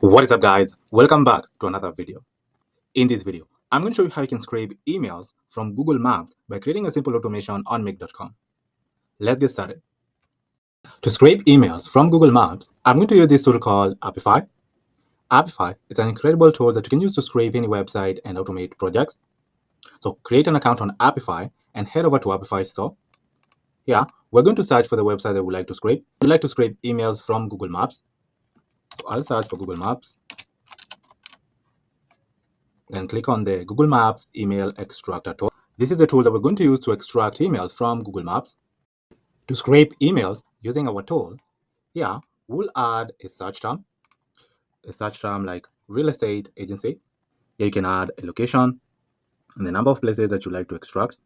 What is up, guys? Welcome back to another video. In this video, I'm going to show you how you can scrape emails from Google Maps by creating a simple automation on Make.com. Let's get started. To scrape emails from Google Maps, I'm going to use this tool called Apify. Apify is an incredible tool that you can use to scrape any website and automate projects. So create an account on Apify and head over to Apify store. Here, we're going to search for the website that we like to scrape. We'd like to scrape emails from Google Maps. So I'll search for Google Maps. Then click on the Google Maps Email Extractor tool. This is the tool that we're going to use to extract emails from Google Maps. To scrape emails using our tool, here we'll add a search term like real estate agency. Here you can add a location and the number of places that you like to extract.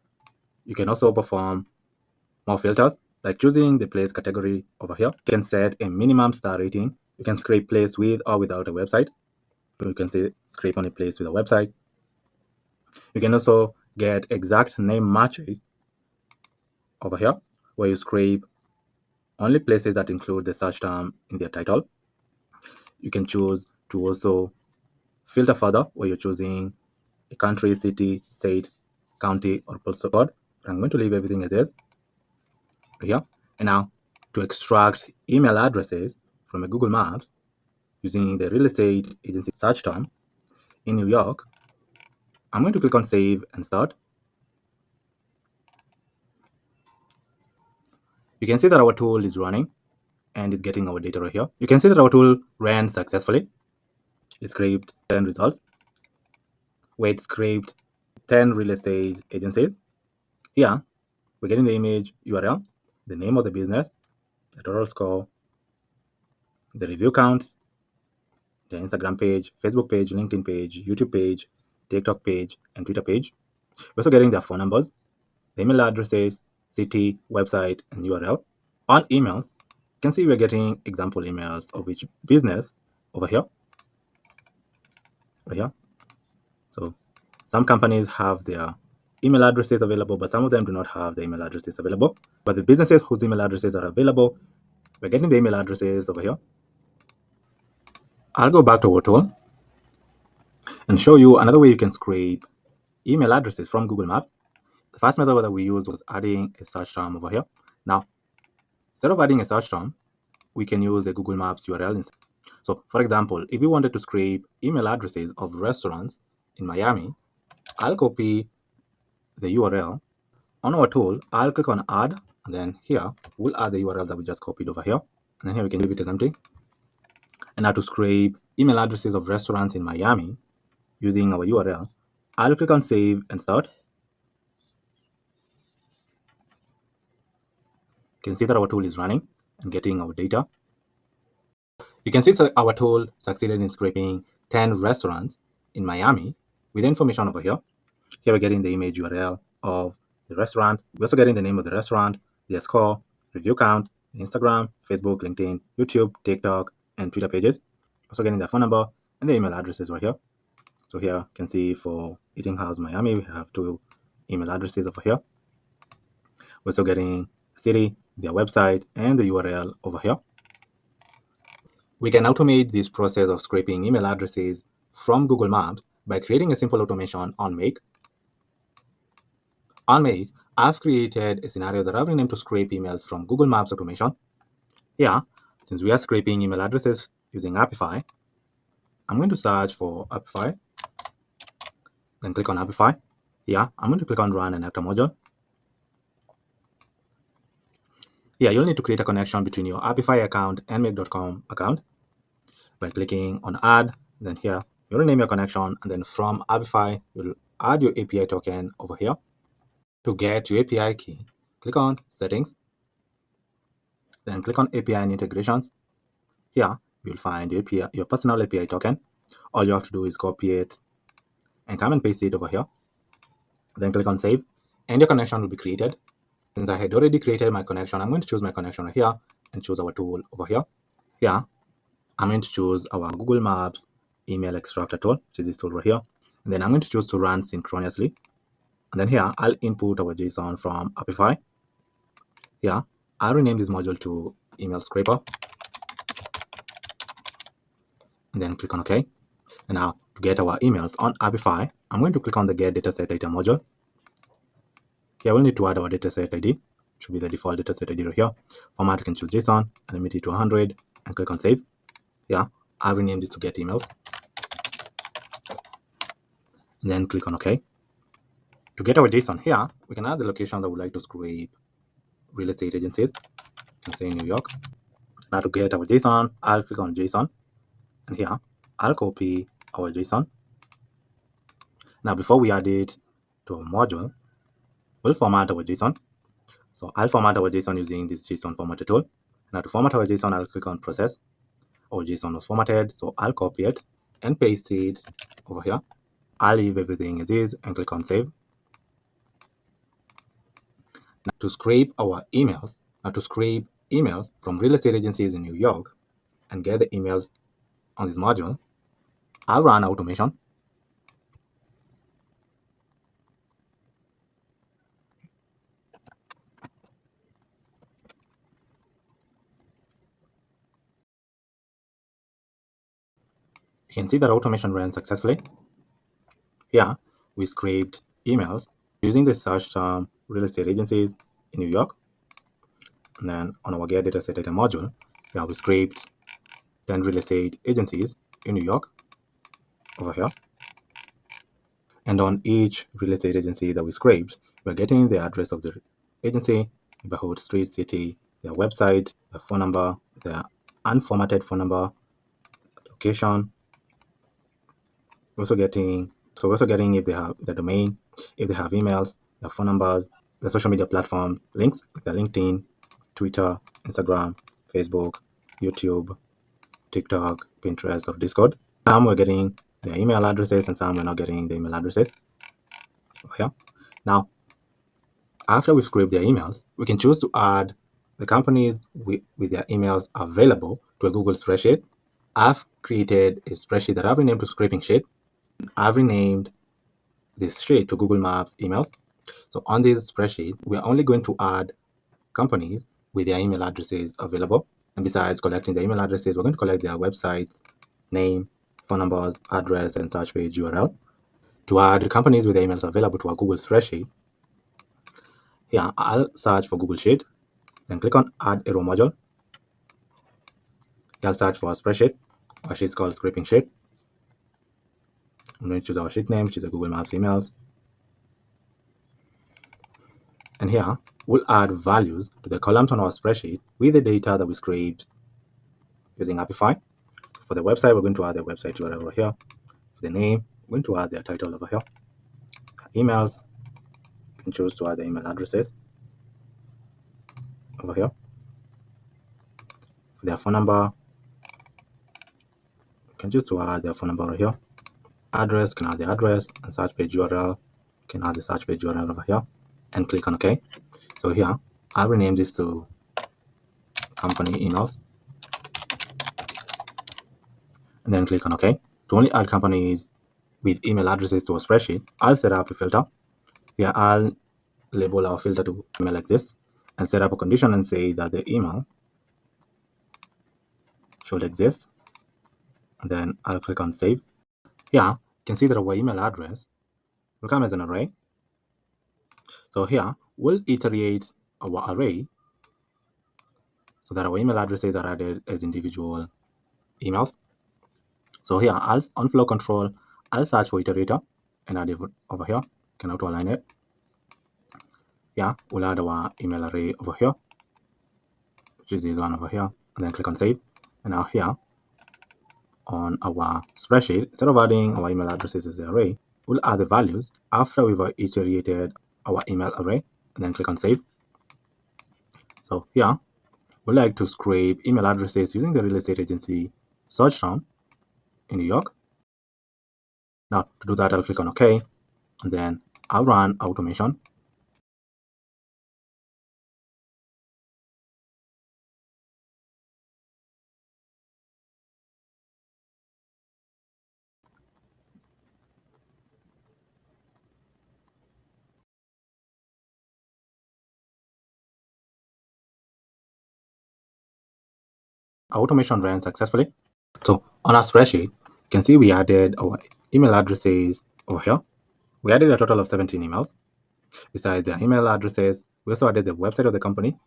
You can also perform more filters, like choosing the place category over here. You can set a minimum star rating. You can scrape place with or without a website. So you can say scrape on a place with a website. You can also get exact name matches over here, where you scrape only places that include the search term in their title. You can choose to also filter further, where you're choosing a country, city, state, county, or postal code. I'm going to leave everything as is here. And now to extract email addresses from a Google Maps using the real estate agency search term in New York, I'm going to click on Save and Start. You can see that our tool is running and it's getting our data right here. You can see that our tool ran successfully. It scraped 10 results, where it scraped 10 real estate agencies. Here, we're getting the image URL, the name of the business, the total score, the review count, the Instagram page, Facebook page, LinkedIn page, YouTube page, TikTok page, and Twitter page. We're also getting their phone numbers, the email addresses, city, website, and URL. On emails, you can see we're getting example emails of each business over here. Right here. So some companies have their email addresses available, but some of them do not have the email addresses available. But the businesses whose email addresses are available, we're getting the email addresses over here. I'll go back to our tool and show you another way you can scrape email addresses from Google Maps. The first method that we used was adding a search term over here. Now, instead of adding a search term, we can use a Google Maps URL instead. So, for example, if we wanted to scrape email addresses of restaurants in Miami, I'll copy the URL. On our tool, I'll click on Add, and then here, we'll add the URL that we just copied over here. And then here we can leave it as empty. And now to scrape email addresses of restaurants in Miami using our URL, I'll click on Save and Start. You can see that our tool is running and getting our data. You can see that our tool succeeded in scraping 10 restaurants in Miami with the information over here. Here we're getting the image URL of the restaurant. We're also getting the name of the restaurant, their score, review count, the Instagram, Facebook, LinkedIn, YouTube, TikTok, and Twitter pages. Also getting their phone number and the email addresses right here. So here you can see for Eating House Miami, we have 2 email addresses over here. We're also getting the city, their website, and the URL over here. We can automate this process of scraping email addresses from Google Maps by creating a simple automation on Make. On Make, I've created a scenario that I've renamed to scrape emails from Google Maps automation. Here, since we are scraping email addresses using Apify, I'm going to search for Apify, then click on Apify. Here, I'm going to click on Run an Actor module. Here, you'll need to create a connection between your Apify account and Make.com account by clicking on Add. Then here, you'll rename your connection, and then from Apify, you'll add your API token over here. To get your API key, click on Settings, then click on API and Integrations. Here, you'll find your personal API token. All you have to do is copy it and come and paste it over here. Then click on Save, and your connection will be created. Since I had already created my connection, I'm going to choose my connection right here and choose our tool over here. Here, I'm going to choose our Google Maps email extractor tool, which is this tool right here. And then I'm going to choose to run synchronously. And then here, I'll input our JSON from Apify. Here, I'll rename this module to Email Scraper. and then click on OK. And now to get our emails on Apify, I'm going to click on the Get Dataset Item module. Here we'll need to add our dataset ID. It should be the default dataset ID right here. Format, you can choose JSON and limit it to 100 and click on Save. Yeah, I'll rename this to Get Emails. And then click on OK. To get our JSON here, we can add the location that we like to scrape real estate agencies. You can say New York. Now to get our JSON, I'll click on JSON. And here, I'll copy our JSON. Now before we add it to our module, we'll format our JSON. So I'll format our JSON using this JSON formatter tool. Now to format our JSON, I'll click on Process. Our JSON was formatted, so I'll copy it and paste it over here. I'll leave everything as is and click on Save. Now to scrape our emails, from real estate agencies in New York and get the emails on this module, I'll run automation. You can see that automation ran successfully. Here, we scraped emails using the search term real estate agencies in New York. And then on our Get Dataset Item module, yeah, we scraped 10 real estate agencies in New York over here. And on each real estate agency that we scraped, we're getting the address of the agency, neighborhood, street, city, their website, their phone number, their unformatted phone number, location. We're also getting if they have the domain, if they have emails, their phone numbers, the social media platform links, like their LinkedIn, Twitter, Instagram, Facebook, YouTube, TikTok, Pinterest, or Discord. Some we're getting their email addresses and some we're not getting the email addresses. Here. Now, after we scrape their emails, we can choose to add the companies with their emails available to a Google spreadsheet. I've created a spreadsheet that I've renamed to Scraping Sheet. I've renamed this sheet to Google Maps emails. So on this spreadsheet, we're only going to add companies with their email addresses available. And besides collecting the email addresses, we're going to collect their websites, name, phone numbers, address, and search page URL. To add companies with their emails available to our Google spreadsheet, here I'll search for Google Sheet, then click on Add a Row module. I'll search for a spreadsheet. Our sheet is called Scraping Sheet. I'm going to choose our sheet name, which is a Google Maps emails. And here, we'll add values to the columns on our spreadsheet with the data that we scraped using Apify. For the website, we're going to add the website URL over here. For the name, we're going to add their title over here. Emails, you can choose to add the email addresses over here. For their phone number, you can choose to add their phone number over here. Address, can add the address, and search page URL, can add the search page URL over here, and click on OK. So here, I'll rename this to company emails, and then click on OK. To only add companies with email addresses to a spreadsheet, I'll set up a filter. Here, I'll label our filter to email exists and set up a condition and say that the email should exist. And then I'll click on Save. Here, you can see that our email address will come as an array. So here, we'll iterate our array so that our email addresses are added as individual emails. So here, on flow control, I'll search for iterator and add it over here. Can auto align it. Yeah, we'll add our email array over here, which is this one over here, and then click on Save. And now here on our spreadsheet, instead of adding our email addresses as an array, we'll add the values after we've iterated our email array, and then click on Save. So here, we like to scrape email addresses using the real estate agency search term in New York. Now, to do that, I'll click on OK, and then I'll run automation. Automation ran successfully. So on our spreadsheet, you can see we added our email addresses over here. We added a total of 17 emails. Besides their email addresses, we also added the website of the company,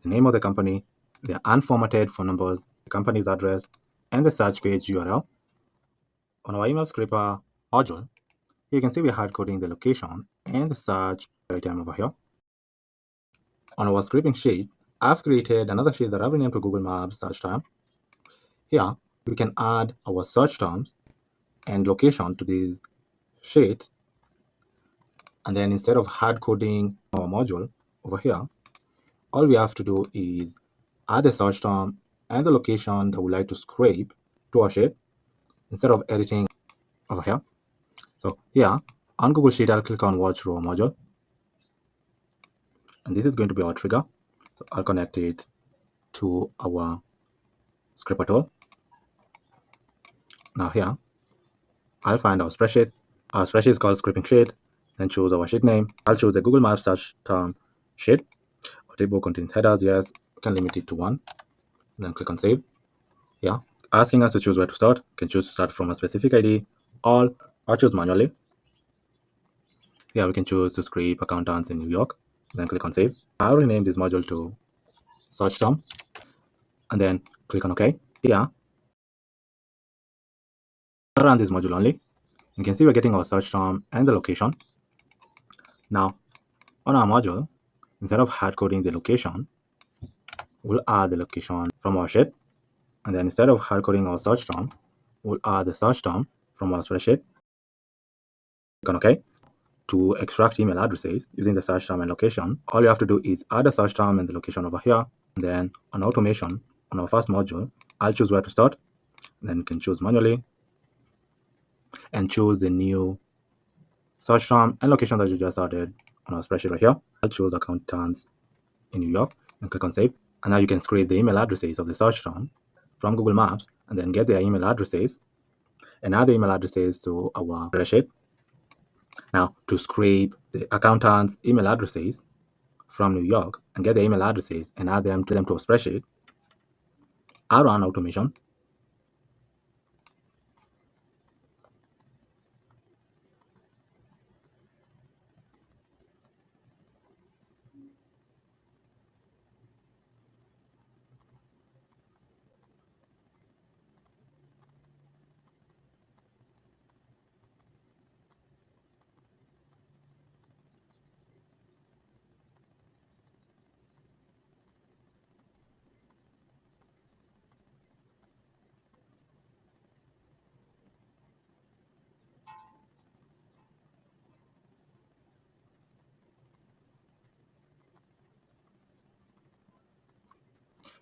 the name of the company, their unformatted phone numbers, the company's address, and the search page URL. On our email scraper module, you can see we're hard coding the location and the search item over here. On our scraping sheet, I've created another sheet that I've renamed to Google Maps search term. Here, we can add our search terms and location to this sheet. And then instead of hard coding our module over here, all we have to do is add the search term and the location that we like to scrape to our sheet instead of editing over here. So here on Google Sheet, I'll click on Watch Row module. And this is going to be our trigger. So I'll connect it to our scraper tool. Now here, I'll find our spreadsheet. Our spreadsheet is called scraping sheet. Then choose our sheet name. I'll choose the Google Maps search term sheet. Our table contains headers. Yes, we can limit it to 1. Then click on save. Yeah, asking us to choose where to start. You can choose to start from a specific ID or choose manually. Yeah, we can choose to scrape accountants in New York. Then click on save. I'll rename this module to search term and then click on OK. Yeah, I'll run this module only. You can see we're getting our search term and the location. Now, on our module, instead of hard coding the location, we'll add the location from our sheet. And then instead of hard coding our search term, we'll add the search term from our spreadsheet. Click on OK. To extract email addresses using the search term and location, all you have to do is add a search term and the location over here. And then on automation, on our first module, I'll choose where to start. Then you can choose manually and choose the new search term and location that you just added on our spreadsheet right here. I'll choose accountants in New York and click on save. And now you can scrape the email addresses of the search term from Google Maps and then get their email addresses and add the email addresses to our spreadsheet. Now, to scrape the accountants' email addresses from New York and get the email addresses and add them to a spreadsheet, I'll run automation.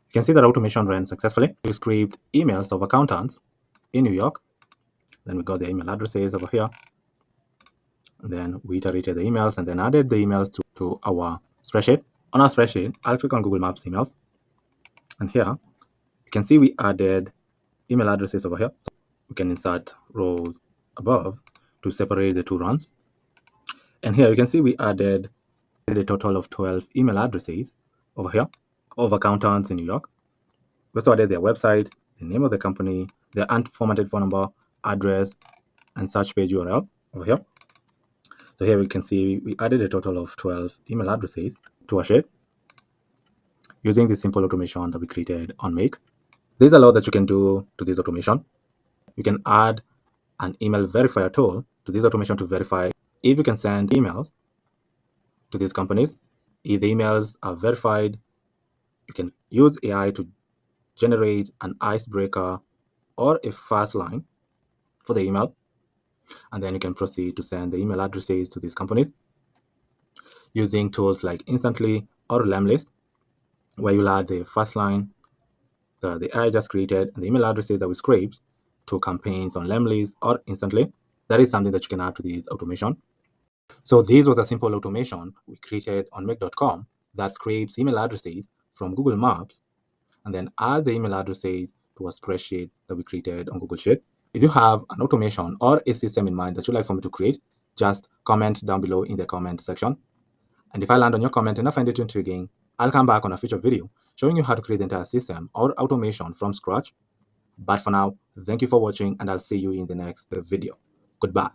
You can see that automation ran successfully. We scraped emails of accountants in New York. Then we got the email addresses over here. And then we iterated the emails and then added the emails to our spreadsheet. On our spreadsheet, I'll click on Google Maps emails. And here, you can see we added email addresses over here. So we can insert rows above to separate the two runs. And here you can see we added a total of 12 email addresses over here of accountants in New York. We also added their website, the name of the company, their unformatted phone number, address, and search page URL over here. So here we can see we added a total of 12 email addresses to our sheet using this simple automation that we created on Make. There's a lot that you can do to this automation. You can add an email verifier tool to this automation to verify if you can send emails to these companies. If the emails are verified, you can use AI to generate an icebreaker or a fast line for the email. And then you can proceed to send the email addresses to these companies using tools like Instantly or Lemlist, where you'll add the first line that the AI just created and the email addresses that we scraped to campaigns on Lemlist or Instantly. That is something that you can add to this automation. So this was a simple automation we created on Make.com that scrapes email addresses from Google Maps and then adds the email addresses to a spreadsheet that we created on Google Sheet. If you have an automation or a system in mind that you'd like for me to create, just comment down below in the comment section. And if I land on your comment and I find it intriguing, I'll come back on a future video showing you how to create the entire system or automation from scratch. But for now, thank you for watching, and I'll see you in the next video. Goodbye.